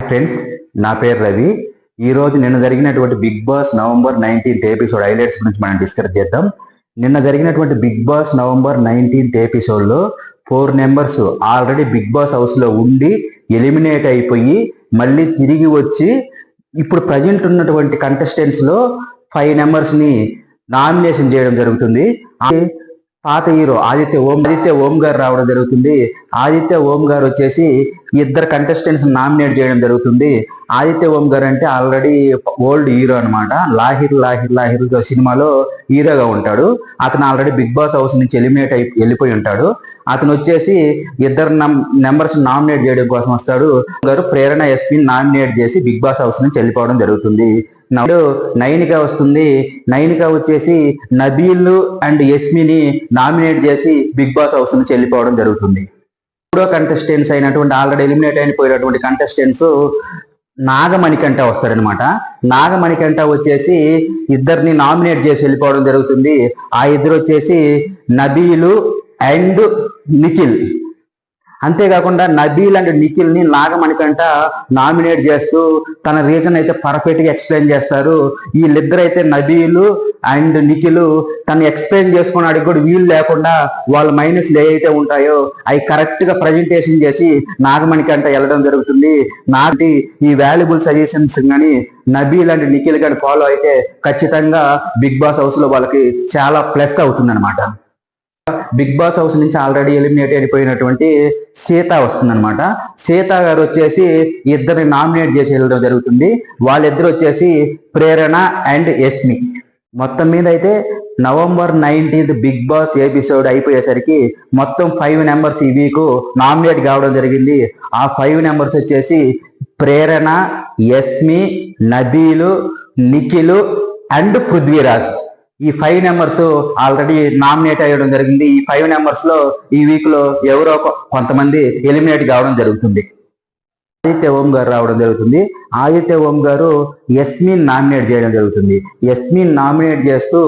Friends, నా పేరు రవి. ఈ రోజు నిన్న జరిగినటువంటి Bigg Boss November 19th episode highlights గురించి మనం డిస్కస్ చేద్దాం. నిన్న జరిగినటువంటి బిగ్ బాస్ నవంబర్ 19th ఎపిసోడ్లో 4 మెంబర్స్ ఆల్రెడీ బిగ్ బాస్ హౌస్లో ఉండి ఎలిమినేట్ అయిపోయి మళ్ళీ తిరిగి వచ్చి ఇప్పుడు ప్రజెంట్ ఉన్నటువంటి కంటెస్టెంట్స్లో 5 మెంబర్స్ని నామినేషన్ చేయడం జరుగుతుంది. పాత హీరో ఆదిత్య ఓం గారు రావడం జరుగుతుంది. ఆదిత్య ఓం గారు వచ్చేసి ఇద్దరు కంటెస్టెంట్స్ నామినేట్ చేయడం జరుగుతుంది. ఆదిత్య ఓం గారు అంటే ఆల్రెడీ ఓల్డ్ హీరో అనమాట. లాహిర్ సినిమాలో హీరోగా ఉంటాడు. అతను ఆల్రెడీ బిగ్ బాస్ హౌస్ నుంచి వెళ్ళిపోయి ఉంటాడు. అతను వచ్చేసి ఇద్దరు నెంబర్స్ నామినేట్ చేయడం కోసం వస్తాడు. గారు ప్రేరణ ఎస్పీని నామినేట్ చేసి బిగ్ బాస్ హౌస్ నుంచి వెళ్ళిపోవడం జరుగుతుంది. నైనిక వస్తుంది. నైనిక వచ్చేసి నబీల్ అండ్ యస్మిని నామినేట్ చేసి బిగ్ బాస్ హౌస్ నుంచి వెళ్ళిపోవడం జరుగుతుంది. మూడో కంటెస్టెంట్స్ అయినటువంటి ఆల్రెడీ ఎలిమినేట్ అయిపోయినటువంటి కంటెస్టెంట్స్ నాగమణికంఠ వస్తారనమాట. నాగమణికంఠ వచ్చేసి ఇద్దరిని నామినేట్ చేసి వెళ్ళిపోవడం జరుగుతుంది. ఆ ఇద్దరు వచ్చేసి నబీలు అండ్ నిఖిల్. అంతేకాకుండా నబీల్ అండ్ నిఖిల్ ని నాగమణికంట నామినేట్ చేస్తూ తన రీజన్ అయితే పర్ఫెక్ట్ గా ఎక్స్ప్లెయిన్ చేస్తారు. వీళ్ళిద్దరు అయితే నబీలు అండ్ నిఖిల్ తను ఎక్స్ప్లెయిన్ చేసుకోవడానికి కూడా వీలు లేకుండా వాళ్ళ మైనస్లు ఏవైతే ఉంటాయో అవి కరెక్ట్ గా ప్రజెంటేషన్ చేసి నాగమణికంట వెళ్ళడం జరుగుతుంది. నాటి ఈ వాల్యుబుల్ సజెషన్స్ కానీ నబీల్ అండ్ నిఖిల్ గాని ఫాలో అయితే ఖచ్చితంగా బిగ్ బాస్ హౌస్ లో వాళ్ళకి చాలా ప్లస్ అవుతుంది అనమాట. బిగ్ బాస్ హౌస్ నుంచి ఆల్రెడీ ఎలిమినేట్ అయిపోయినటువంటి సీత వస్తుందన్నమాట. సీత గారు వచ్చేసి ఇద్దరిని నామినేట్ చేసి వెళ్ళడం జరుగుతుంది. వాళ్ళిద్దరు వచ్చేసి ప్రేరణ అండ్ యస్మి. మొత్తం మీద అయితే November 19th big boss episode అయిపోయేసరికి మొత్తం 5 మెంబర్స్ ఈ వీక్ నామినేట్ కావడం జరిగింది. ఆ 5 మెంబర్స్ వచ్చేసి ప్రేరణ, యస్మి, నబీలు, నిఖిల్ అండ్ పృథ్వీరాజ్. ఈ 5 మెంబర్స్ ఆల్రెడీ నామినేట్ అయ్యడం జరిగింది. ఈ 5 మెంబర్స్ లో ఈ వీక్ లో ఎవరో కొంతమంది ఎలిమినేట్ కావడం జరుగుతుంది. ఆదిత్య ఓం గారు రావడం జరుగుతుంది. ఆదిత్య ఓం గారు యస్మిన్ నామినేట్ చేయడం జరుగుతుంది. యస్మిన్ నామినేట్ చేస్తూ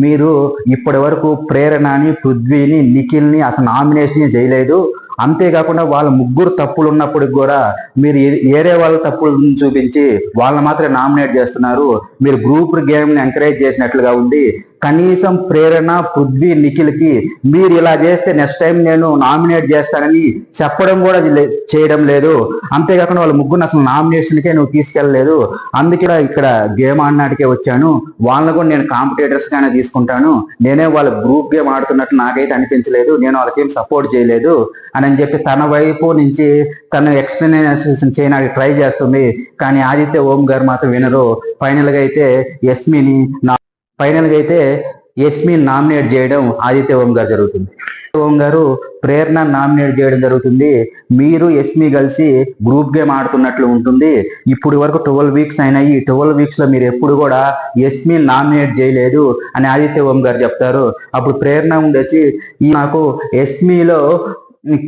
మీరు ఇప్పటి వరకు ప్రేరణని, పృథ్వీని, నిఖిల్ని అసలు నామినేషన్ చేయలేదు. అంతేకాకుండా వాళ్ళ ముగ్గురు తప్పులు ఉన్నప్పటికి కూడా మీరు ఏరే వాళ్ళ తప్పులను చూపించి వాళ్ళని మాత్రమే నామినేట్ చేస్తున్నారు. మీరు గ్రూప్ గేమ్ ని ఎంకరేజ్ చేసినట్లుగా ఉంది. కనీసం ప్రేరణ, పృథ్వీ, నిఖిల్కి మీరు ఇలా చేస్తే నెక్స్ట్ టైం నేను నామినేట్ చేస్తానని చెప్పడం కూడా చేయడం లేదు. అంతేకాకుండా వాళ్ళ ముగ్గురు అసలు నామినేషన్కే నువ్వు తీసుకెళ్ళలేదు. అందుకే ఇక్కడ గేమ్ ఆడినాటికే వచ్చాను. వాళ్ళని కూడా నేను కాంపిటేటర్స్ గానే తీసుకుంటాను. నేనే వాళ్ళ గ్రూప్ గేమ్ ఆడుతున్నట్టు నాకైతే అనిపించలేదు. నేను వాళ్ళకేం సపోర్ట్ చేయలేదు అని చెప్పి తన వైపు నుంచి తను ఎక్స్ప్లెనేషన్ చేయడానికి ట్రై చేస్తుంది. కానీ ఆదిత్య ఓం గారు మాత్రం వినరు. ఫైనల్ గా అయితే యస్మిన్ నామినేట్ చేయడం ఆదిత్య ఓం గారు జరుగుతుంది. ఓం గారు ప్రేరణ నామినేట్ చేయడం జరుగుతుంది. మీరు యస్మి కలిసి గ్రూప్ గేమ్ ఆడుతున్నట్లు ఉంటుంది. ఇప్పుడు వరకు 12 వీక్స్ అయినాయి. 12 వీక్స్ లో మీరు ఎప్పుడు కూడా యస్మి నామినేట్ చేయలేదు అని ఆదిత్య ఓం గారు చెప్తారు. అప్పుడు ప్రేరణ ఉండొచ్చి నాకు యస్మిలో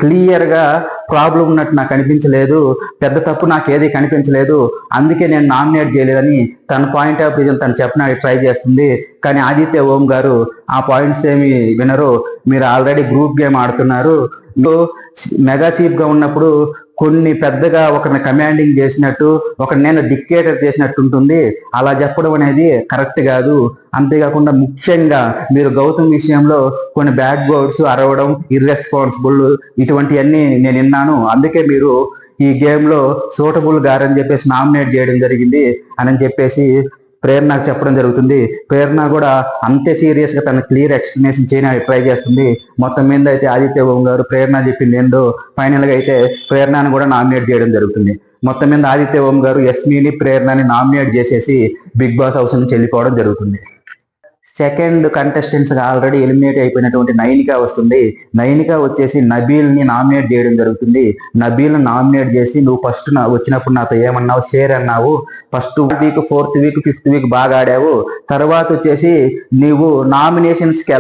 క్లియర్ గా ప్రాబ్లం ఉన్నట్టు నాకు కనిపించలేదు, పెద్ద తప్పు నాకు ఏది కనిపించలేదు, అందుకే నేను నామినేట్ చేయలేదని తన పాయింట్ ఆఫ్ వ్యూ తను చెప్పడానికి ట్రై చేస్తుంది. కానీ ఆదిత్య ఓం గారు ఆ పాయింట్స్ ఏమి వినరు. మీరు ఆల్రెడీ గ్రూప్ గేమ్ ఆడుతున్నారు. మెగా చీఫ్ గా ఉన్నప్పుడు కొన్ని పెద్దగా ఒకరిని కమాండింగ్ చేసినట్టు, ఒకరిని నేను డిక్టేటర్ చేసినట్టు ఉంటుంది. అలా చెప్పడం అనేది కరెక్ట్ కాదు. అంతేకాకుండా ముఖ్యంగా మీరు గౌతమ్ విషయంలో కొన్ని బ్యాడ్ వర్డ్స్ అరవడం, ఇర్రెస్పాన్సిబుల్ ఇటువంటివన్నీ నేను విన్నాను. అందుకే మీరు ఈ గేమ్ లో సూటబుల్ గారని చెప్పేసి నామినేట్ చేయడం జరిగింది అని చెప్పేసి ప్రేరణకు చెప్పడం జరుగుతుంది. ప్రేరణ కూడా అంతే సీరియస్ గా తన క్లియర్ ఎక్స్ప్లెనేషన్ చేయడానికి ట్రై చేస్తుంది. మొత్తం మీద అయితే ఆదిత్య ఓం గారు ప్రేరణ చెప్పింది ఏంటో ఫైనల్ గా అయితే ప్రేరణను కూడా నామినేట్ చేయడం జరుగుతుంది. మొత్తం మీద ఆదిత్య ఓం గారు యస్మిని, ప్రేరణని నామినేట్ చేసేసి బిగ్ బాస్ హౌస్ నుంచి వెళ్ళిపోవడం జరుగుతుంది. సెకండ్ కంటెస్టెంట్స్ ఆల్రెడీ ఎలిమినేట్ అయిపోయినటువంటి నైనిక వస్తుంది. నైనిక వచ్చేసి నబీల్ ని నామినేట్ చేయడం జరుగుతుంది. నబీల్ నామినేట్ చేసి నువ్వు ఫస్ట్ వచ్చినప్పుడు నాతో ఏమన్నావు, షేర్ అన్నావు. First week, 4th week, 5th week బాగా ఆడావు. తర్వాత వచ్చేసి నువ్వు నామినేషన్స్ కి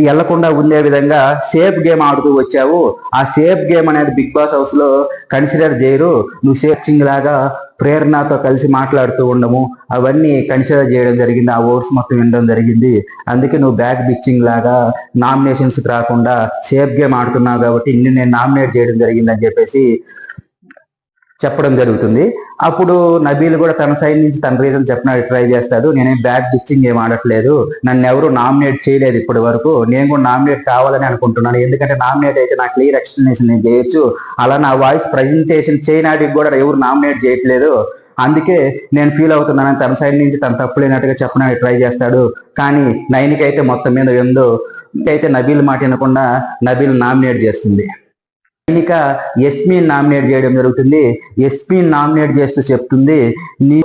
వెళ్లకుండా ఉండే విధంగా సేఫ్ గేమ్ ఆడుతూ వచ్చావు. ఆ సేఫ్ గేమ్ అనేది బిగ్ బాస్ హౌస్ లో కన్సిడర్ చేయరు. నువ్వు సేఫింగ్ లాగా ప్రేరణతో కలిసి మాట్లాడుతూ ఉండము, అవన్నీ కన్సిడర్ చేయడం జరిగింది. ఆ ఓట్స్ మొత్తం వినడం జరిగింది. అందుకే నువ్వు బ్యాక్ బిచ్చింగ్ లాగా నామినేషన్స్ రాకుండా సేఫ్ గేమ్ ఆడుతున్నావు కాబట్టి నేను నామినేట్ చేయడం జరిగింది అని చెప్పేసి చెప్పడం జరుగుతుంది. అప్పుడు నబీల్ కూడా తన సైడ్ నుంచి తన రీజన్ చెప్పడానికి ట్రై చేస్తాడు. నేనేం బ్యాడ్ పిచ్చింగ్ ఏం ఆడట్లేదు, నన్ను ఎవరు నామినేట్ చేయలేదు ఇప్పటి వరకు, నేను కూడా నామినేట్ కావాలని అనుకుంటున్నాను, ఎందుకంటే నామినేట్ అయితే నా క్లియర్ ఎక్స్ప్లెనేషన్ నేను చేయొచ్చు, అలా నా వాయిస్ ప్రజెంటేషన్ చేయడానికి కూడా ఎవరు నామినేట్ చేయట్లేదు, అందుకే నేను ఫీల్ అవుతున్నానని తన సైడ్ నుంచి తన తప్పు లేనట్టుగా చెప్పడానికి ట్రై చేస్తాడు. కానీ నైన్కి అయితే మొత్తం మీద ఎందో అయితే నబీల్ మాట వినకుండా నబీల్ నామినేట్ చేస్తుంది. నైనిక ఎస్మీని నామినేట్ చేయడం జరుగుతుంది. ఎస్మీని నామినేట్ చేస్తూ చెప్తుంది, నీ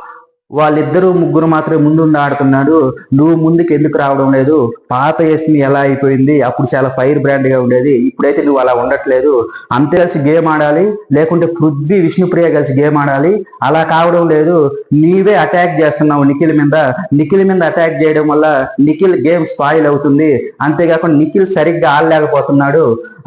వాళ్ళిద్దరూ ముగ్గురు మాత్రమే ముందుండి ఆడుతున్నాడు, నువ్వు ముందుకు ఎందుకు రావడం లేదు, పాత ఎస్మి ఎలా అయిపోయింది, అప్పుడు చాలా ఫైర్ బ్రాండ్ గా ఉండేది, ఇప్పుడైతే నువ్వు అలా ఉండట్లేదు, అంతే కలిసి గేమ్ ఆడాలి, లేకుంటే పృథ్వీ విష్ణుప్రియ కలిసి గేమ్ ఆడాలి, అలా కావడం లేదు, నీవే అటాక్ చేస్తున్నావు నిఖిల్ మీద అటాక్ చేయడం వల్ల నిఖిల్ గేమ్ స్పాయిల్ అవుతుంది, అంతేకాకుండా నిఖిల్ సరిగ్గా ఆడలేకపోతున్నాడు,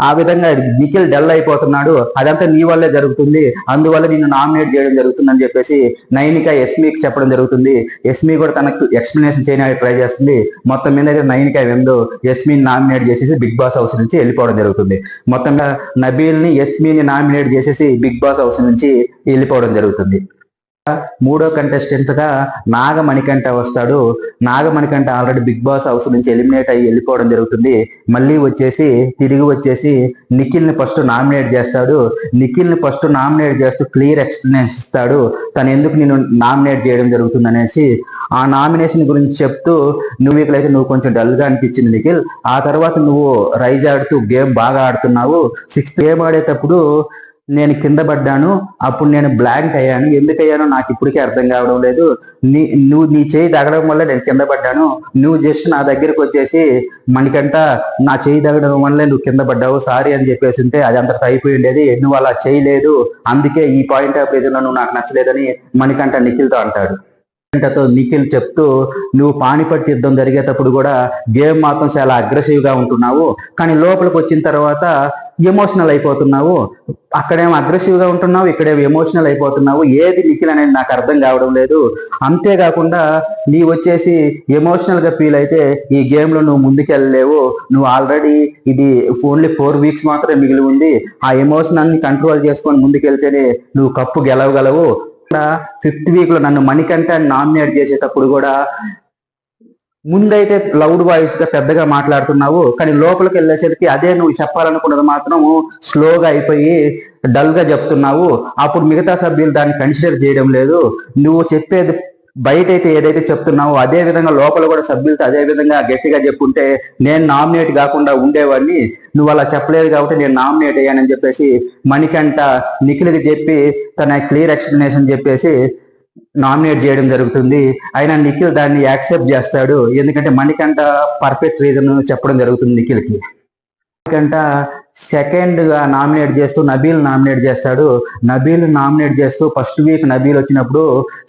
ఆ విధంగా నిఖిల్ డల్ అయిపోతున్నాడు, అదంతా నీ వల్లే జరుగుతుంది, అందువల్ల నిన్ను నామినేట్ చేయడం జరుగుతుంది అని చెప్పేసి నైనిక ఎస్మికి చెప్పడం జరుగుతుంది. ఎస్మి కూడా తనకు ఎక్స్ప్లెనేషన్ చేయడానికి ట్రై చేస్తుంది. మొత్తం మీద అయితే నైనిక ఎందు ఎస్మిని నామినేట్ చేసేసి బిగ్ బాస్ హౌస్ నుంచి వెళ్ళిపోవడం జరుగుతుంది. మొత్తంగా నబీల్ని ఎస్మిని నామినేట్ చేసేసి బిగ్ బాస్ హౌస్ నుంచి వెళ్ళిపోవడం జరుగుతుంది. మూడో కంటెస్టెంట్ గా నాగమణికంఠ వస్తాడు. Nagamanikanta already Bigg Boss house నుంచి ఎలిమినేట్ అయ్యి వెళ్ళిపోవడం జరుగుతుంది. మళ్ళీ తిరిగి వచ్చేసి నిఖిల్ ని ఫస్ట్ నామినేట్ చేస్తాడు. నిఖిల్ ని ఫస్ట్ నామినేట్ చేస్తూ క్లియర్ ఎక్స్ప్లెనేషన్ ఇస్తాడు, తను ఎందుకు నేను నామినేట్ చేయడం జరుగుతుంది అనేసి. ఆ నామినేషన్ గురించి చెప్తూ, నువ్వు కొంచెం డల్ గా అనిపించింది నిఖిల్, ఆ తర్వాత నువ్వు రైజ్ ఆడుతూ గేమ్ బాగా ఆడుతున్నావు, 6th గేమ్ ఆడేటప్పుడు నేను కింద పడ్డాను, అప్పుడు నేను బ్లాంక్ అయ్యాను, ఎందుకయ్యానో నాకు ఇప్పటికీ అర్థం కావడం లేదు, నువ్వు నీ చేయి తగడం వల్ల నేను కింద పడ్డాను, నువ్వు జస్ట్ నా దగ్గరికి వచ్చేసి మణికంఠ నా చేయి తగడం వల్లే నువ్వు కింద పడ్డావు, సారీ అని చెప్పేసి ఉంటే అది అంతటి అయిపోయి ఉండేది, నువ్వు అలా చేయలేదు, అందుకే ఈ పాయింట్ ఆఫ్ రీజన్ లో నువ్వు నాకు నచ్చలేదని మణికంఠ నిఖిల్తో అంటాడు. నిఖిల్ చెప్తూ, నువ్వు పానిపట్టి యుద్ధం జరిగేటప్పుడు కూడా గేమ్ మాత్రం చాలా అగ్రెసివ్ గా ఉంటున్నావు, కానీ లోపలికి వచ్చిన తర్వాత ఎమోషనల్ అయిపోతున్నావు, అక్కడేమో అగ్రెసివ్ గా ఉంటున్నావు, ఇక్కడేమో ఎమోషనల్ అయిపోతున్నావు, ఏది నిఖిల్ అనేది నాకు అర్థం కావడం లేదు, అంతేకాకుండా నీ వచ్చేసి ఎమోషనల్ గా ఫీల్ అయితే ఈ గేమ్ లో నువ్వు ముందుకెళ్ళలేవు, నువ్వు ఆల్రెడీ ఇది ఓన్లీ 4 వీక్స్ మాత్రమే మిగిలి ఉంది, ఆ ఎమోషన్ అన్ని కంట్రోల్ చేసుకొని ముందుకెళ్తేనే నువ్వు కప్పు గెలవగలవు. 5th వీక్ లో నన్ను మణికంఠ నామినేట్ చేసేటప్పుడు కూడా ముందైతే లౌడ్ వాయిస్ గా పెద్దగా మాట్లాడుతున్నావు, కానీ లోపలికి వెళ్ళేసరికి అదే నువ్వు చెప్పాలనుకున్నది మాత్రం స్లోగా అయిపోయి డల్ గా చెప్తున్నావు, అప్పుడు మిగతా సభ్యులు దాన్ని కన్సిడర్ చేయడం లేదు, నువ్వు చెప్పేది బయట అయితే ఏదైతే చెప్తున్నావో అదే విధంగా లోపల కూడా సభ్యులతో అదే విధంగా గట్టిగా చెప్పుంటే నేను నామినేట్ కాకుండా ఉండేవాడిని, నువ్వు అలా చెప్పలేదు కాబట్టి నేను నామినేట్ అయ్యానని చెప్పేసి మణికంఠ నిఖిల్కి చెప్పి తన క్లియర్ ఎక్స్ప్లెనేషన్ చెప్పేసి నామినేట్ చేయడం జరుగుతుంది. అయినా నిఖిల్ దాన్ని యాక్సెప్ట్ చేస్తాడు, ఎందుకంటే మణికంఠ పర్ఫెక్ట్ రీజన్ చెప్పడం జరుగుతుంది నిఖిల్కి. మణికంఠ సెకండ్ గా నామినేట్ చేస్తూ నబీల్ నామినేట్ చేస్తాడు. నబీల్ నామినేట్ చేస్తూ ఫస్ట్ వీక్ నబీల్ వచ్చినప్పుడు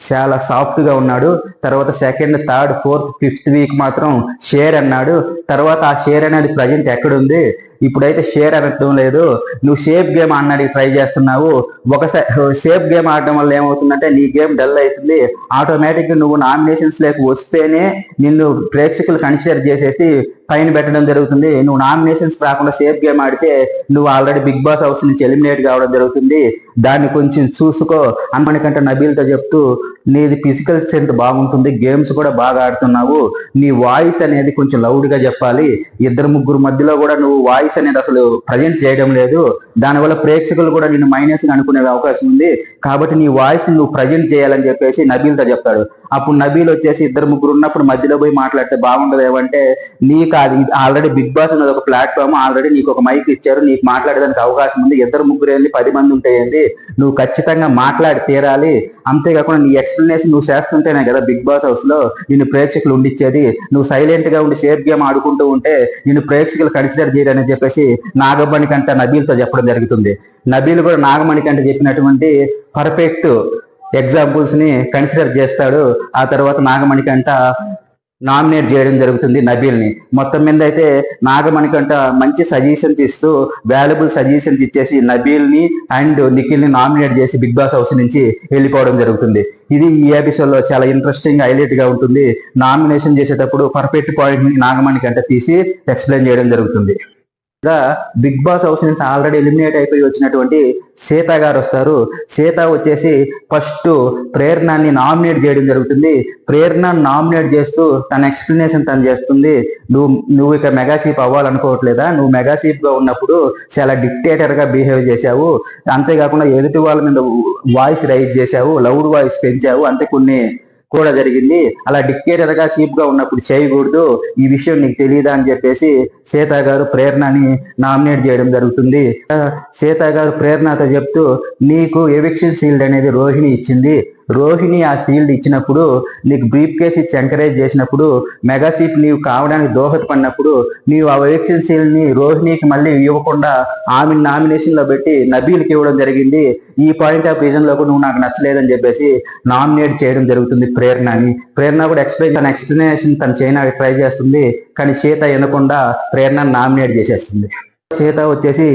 చాలా సాఫ్ట్ గా ఉన్నాడు, తర్వాత 2nd, 3rd, 4th, 5th week మాత్రం షేర్ అన్నాడు, తర్వాత ఆ షేర్ అనేది ప్రజెంట్ ఎక్కడుంది, ఇప్పుడైతే షేర్ అనడం లేదు, నువ్వు సేఫ్ గేమ్ ఆడడానికి ట్రై చేస్తున్నావు, ఒకసారి సేఫ్ గేమ్ ఆడడం వల్ల ఏమవుతుందంటే నీ గేమ్ డల్ అవుతుంది, ఆటోమేటిక్ గా నువ్వు నామినేషన్స్ లేక వస్తేనే నిన్ను ప్రేక్షకులు కన్సిడర్ చేసేసి పైన పెట్టడం జరుగుతుంది, నువ్వు నామినేషన్స్ రాకుండా సేఫ్ గేమ్ ఆడితే నువ్వు ఆల్రెడీ బిగ్ బాస్ హౌస్ నుంచి ఎలిమినేట్ కావడం జరుగుతుంది, దాన్ని కొంచెం చూసుకో అమ్మనికంటే నబీల్తో చెప్తూ, నీది ఫిజికల్ స్ట్రెంత్ బాగుంటుంది, గేమ్స్ కూడా బాగా ఆడుతున్నావు, నీ వాయిస్ అనేది కొంచెం లౌడ్ గా చెప్పాలి, 2-3 మధ్యలో కూడా నువ్వు వాయిస్ అనేది అసలు ప్రజెంట్ చేయడం లేదు, దానివల్ల ప్రేక్షకులు కూడా నిన్ను మైనస్ అనుకునే అవకాశం ఉంది, కాబట్టి నీ వాయిస్ నువ్వు ప్రజెంట్ చేయాలని చెప్పేసి నబీల్తో చెప్తాడు. అప్పుడు నబీల్ వచ్చేసి 2-3 ఉన్నప్పుడు మధ్యలో పోయి మాట్లాడితే బాగుండదు, ఏమంటే నీకు అది ఆల్రెడీ బిగ్ బాస్ అనేది ఒక ప్లాట్ఫామ్, ఆల్రెడీ నీకు ఒక మైక్ ఇచ్చారు, నీకు మాట్లాడడానికి అవకాశం ఉంది, 2-3 ఏంది 10 మంది ఉంటాయండి, నువ్వు ఖచ్చితంగా మాట్లాడి తీరాలి, అంతేకాకుండా నీ ఎక్స్ప్లెనేషన్ నువ్వు చేస్తుంటేనే కదా బిగ్ బాస్ హౌస్ లో నిన్ను ప్రేక్షకులు ఉండిచ్చేది, నువ్వు సైలెంట్ గా ఉండి సేఫ్ గేమ్ ఆడుకుంటూ ఉంటే నిన్ను ప్రేక్షకులు కన్సిడర్ చేయరని చెప్పేసి నాగమణికంఠ నబీల్తో చెప్పడం జరుగుతుంది. నబీల్ కూడా నాగమణికంఠ చెప్పినటువంటి పర్ఫెక్ట్ ఎగ్జాంపుల్స్ ని కన్సిడర్ చేస్తాడు. ఆ తర్వాత నాగమణికంఠ నామినేట్ చేయడం జరుగుతుంది నబీల్ని. మొత్తం మీద అయితే నాగమణికంఠ మంచి సజెషన్స్ ఇస్తూ వాల్యుబుల్ సజెషన్స్ ఇచ్చేసి నబీల్ని అండ్ నిఖిల్ని నామినేట్ చేసి బిగ్ బాస్ హౌస్ నుంచి వెళ్ళిపోవడం జరుగుతుంది. ఇది ఈ ఎపిసోడ్ లో చాలా ఇంట్రెస్టింగ్ హైలైట్ గా ఉంటుంది. నామినేషన్ చేసేటప్పుడు పర్ఫెక్ట్ పాయింట్ ని నాగమణికంఠ తీసి ఎక్స్ప్లెయిన్ చేయడం జరుగుతుంది. బిగ్ బాస్ హౌస్ నుంచి ఆల్రెడీ ఎలిమినేట్ అయిపోయి వచ్చినటువంటి సీత గారు వస్తారు. సీత వచ్చేసి ఫస్ట్ ప్రేరణని నామినేట్ చేయడం జరుగుతుంది. ప్రేరణ నామినేట్ చేస్తూ తన ఎక్స్ప్లెనేషన్ తను చేస్తుంది. నువ్వు ఇక మెగాషీప్ అవ్వాలనుకోవట్లేదా? నువ్వు మెగాషీప్ గా ఉన్నప్పుడు చాలా డిక్టేటర్ గా బిహేవ్ చేశావు. అంతేకాకుండా ఎదుటి వాళ్ళ మీద వాయిస్ రైజ్ చేశావు, లౌడ్ వాయిస్ పెంచావు, అంతే కొన్ని కూడా జరిగింది. అలా డిక్టేటర్ గా చీప్ గా ఉన్నప్పుడు చేయకూడదు, ఈ విషయం నీకు తెలియదా అని చెప్పేసి సీత గారు ప్రేరణని నామినేట్ చేయడం జరుగుతుంది. సీత గారు ప్రేరణతో చెప్తూ, నీకు ఎవిక్షన్ షీల్డ్ అనేది రోహిణి ఇచ్చింది. రోహిణి ఆ షీల్డ్ ఇచ్చినప్పుడు నీకు బ్రీఫ్ కేస్ ఇచ్చి ఎంకరేజ్ చేసినప్పుడు మెగాసీట్ నీవు కావడానికి దోహదపడినప్పుడు నీవు ఆ ఎవిక్షన్ షీల్డ్ ని రోహిణికి మళ్ళీ ఇవ్వకుండా ఆమె నామినేషన్ లో పెట్టి నబీల్కి ఇవ్వడం జరిగింది. ఈ పాయింట్ ఆఫ్ రీజన్ లో నువ్వు నాకు నచ్చలేదని చెప్పేసి నామినేట్ చేయడం జరుగుతుంది ప్రేరణని. ప్రేరణ కూడా తన ఎక్స్ప్లెనేషన్ తను చేయడానికి ట్రై చేస్తుంది, కానీ సీత వినకుండా ప్రేరణ నామినేట్ చేసేస్తుంది. సీత వచ్చేసి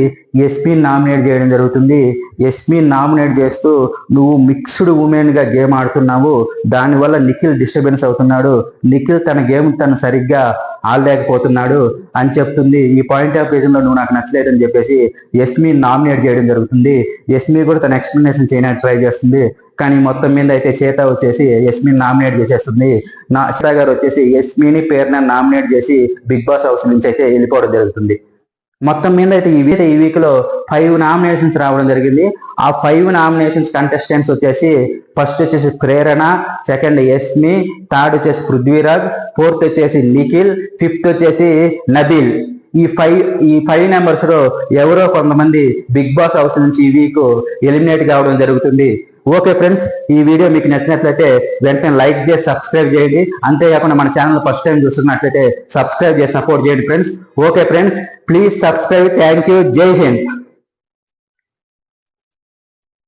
ఎస్పీని నామినేట్ చేయడం జరుగుతుంది. ఎస్పీని నామినేట్ చేస్తూ, నువ్వు మిక్స్డ్ ఉమెన్ గా గేమ్ ఆడుతున్నావు, దానివల్ల నిఖిల్ డిస్టర్బెన్స్ అవుతున్నాడు, నిఖిల్ తన గేమ్ తను సరిగ్గా ఆడలేకపోతున్నాడు అని చెప్తుంది. ఈ పాయింట్ ఆఫ్ రీజన్ లో నువ్వు నాకు నచ్చలేదని చెప్పేసి ఎస్మీని నామినేట్ చేయడం జరుగుతుంది. ఎస్మీ కూడా తన ఎక్స్ప్లెనేషన్ చేయడానికి ట్రై చేస్తుంది, కానీ మొత్తం మీద అయితే సీత వచ్చేసి ఎస్మీని నామినేట్ చేసేస్తుంది. సీత గారు వచ్చేసి ఎస్మీని పేరున నామినేట్ చేసి బిగ్ బాస్ హౌస్ నుంచి అయితే వెళ్ళిపోవడం జరుగుతుంది. మొత్తం మీద అయితే ఈ వీక్ లో 5 నామినేషన్స్ రావడం జరిగింది. ఆ 5 నామినేషన్స్ కంటెస్టెంట్స్ వచ్చేసి ఫస్ట్ వచ్చేసి ప్రేరణ, సెకండ్ ఎస్మి, థర్డ్ వచ్చేసి పృథ్వీరాజ్, ఫోర్త్ వచ్చేసి నిఖిల్, ఫిఫ్త్ వచ్చేసి నబీల్. ఈ ఫైవ్ నెంబర్స్ లో ఎవరో కొంతమంది బిగ్ బాస్ హౌస్ నుంచి ఈ వీక్ ఎలిమినేట్ కావడం జరుగుతుంది. ఓకే ఫ్రెండ్స్, ఈ వీడియో మీకు నచ్చినట్లయితే వెంటనే లైక్ చేసి సబ్స్క్రైబ్ చేయండి. అంతేకాకుండా మన ఛానల్ ఫస్ట్ టైం చూస్తున్నట్లయితే సబ్స్క్రైబ్ చేసి సపోర్ట్ చేయండి friends. Okay friends, please subscribe. Thank you. జై హింద్.